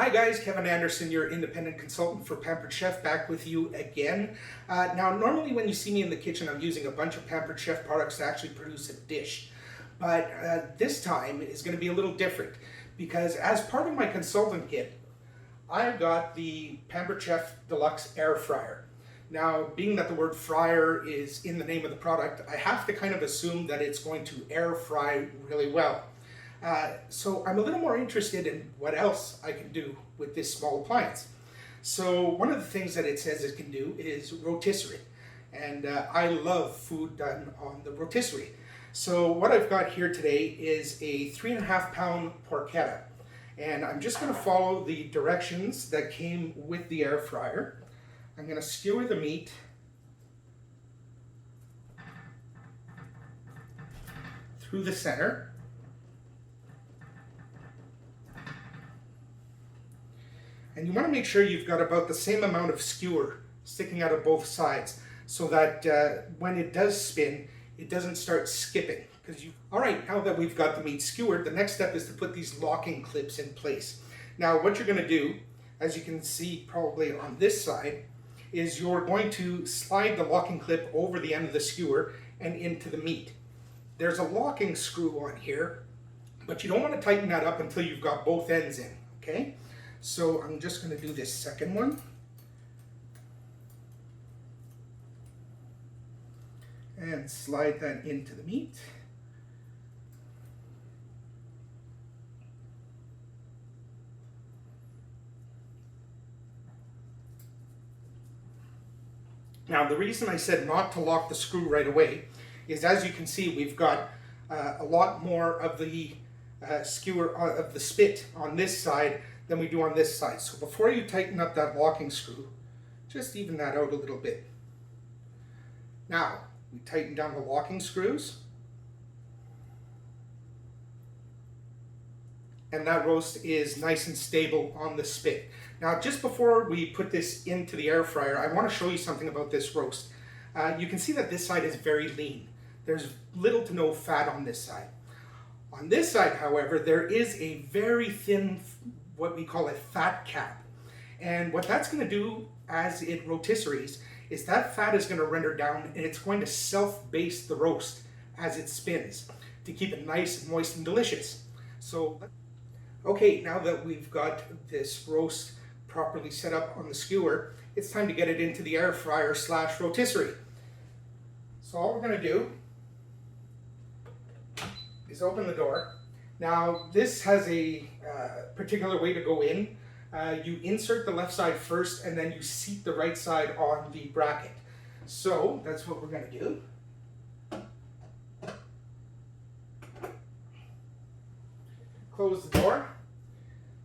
Hi guys, Kevin Anderson, your independent consultant for Pampered Chef, back with you again. Now, normally when you see me in the kitchen, I'm using a bunch of Pampered Chef products to actually produce a dish. But this time is going to be a little different because as part of my consultant kit, I've got the Pampered Chef Deluxe Air Fryer. Now, being that the word fryer is in the name of the product, I have to kind of assume that it's going to air fry really well. So I'm a little more interested in what else I can do with this small appliance. So one of the things that it says it can do is rotisserie. And I love food done on the rotisserie. So what I've got here today is a 3.5 pound porchetta. And I'm just going to follow the directions that came with the air fryer. I'm going to skewer the meat through the center. And you want to make sure you've got about the same amount of skewer sticking out of both sides so that when it does spin, it doesn't start skipping. All right, now that we've got the meat skewered, the next step is to put these locking clips in place. Now, what you're going to do, as you can see probably on this side, is you're going to slide the locking clip over the end of the skewer and into the meat. There's a locking screw on here, but you don't want to tighten that up until you've got both ends in, okay? So I'm just going to do this second one. And slide that into the meat. Now, the reason I said not to lock the screw right away is, as you can see, we've got a lot more of the skewer of the spit on this side than we do on this side. So before you tighten up that locking screw, just even that out a little bit. Now, we tighten down the locking screws. And that roast is nice and stable on the spit. Now, just before we put this into the air fryer, I want to show you something about this roast. You can see that this side is very lean. There's little to no fat on this side. On this side, however, there is a very thin, what we call a fat cap. And what that's going to do as it rotisseries is that fat is going to render down and it's going to self-baste the roast as it spins to keep it nice and moist and delicious. So, okay, now that we've got this roast properly set up on the skewer, it's time to get it into the air fryer / rotisserie. So all we're going to do is open the door. Now, this has a particular way to go in. You insert the left side first and then you seat the right side on the bracket. So that's what we're going to do. Close the door.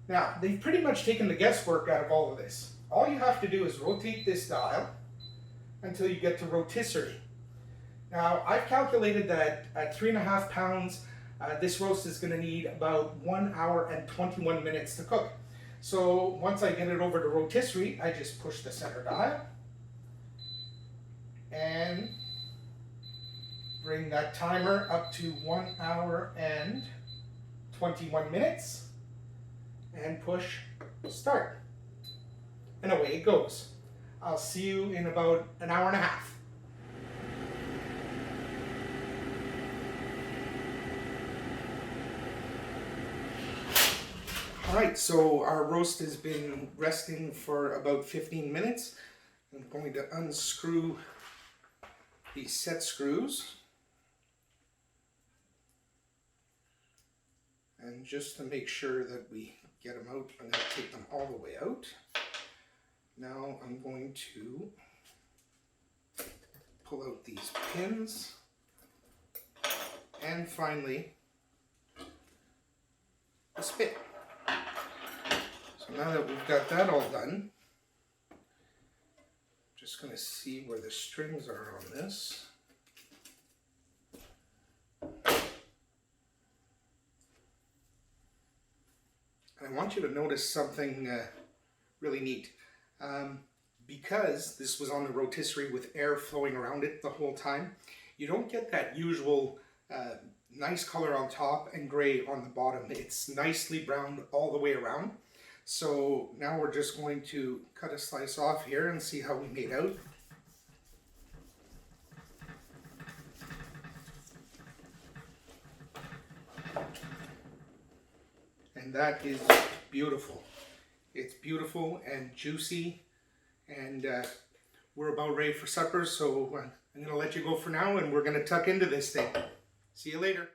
Now, they've pretty much taken the guesswork out of all of this. All you have to do is rotate this dial until you get to rotisserie. Now, I've calculated that at 3.5 pounds, this roast is going to need about 1 hour and 21 minutes to cook. So once I get it over to rotisserie, I just push the center dial and bring that timer up to 1 hour and 21 minutes and push start. And away it goes. I'll see you in about an hour and a half. Alright, so our roast has been resting for about 15 minutes. I'm going to unscrew these set screws. And just to make sure that we get them out, I'm going to take them all the way out. Now I'm going to pull out these pins. And finally, the spit. So now that we've got that all done, I'm just going to see where the strings are on this. And I want you to notice something really neat. Because this was on the rotisserie with air flowing around it the whole time, you don't get that usual nice color on top and gray on the bottom. It's nicely browned all the way around. So now we're just going to cut a slice off here and see how we made out. And that is beautiful. It's beautiful and juicy, and we're about ready for supper, so I'm going to let you go for now, and we're going to tuck into this thing. See you later.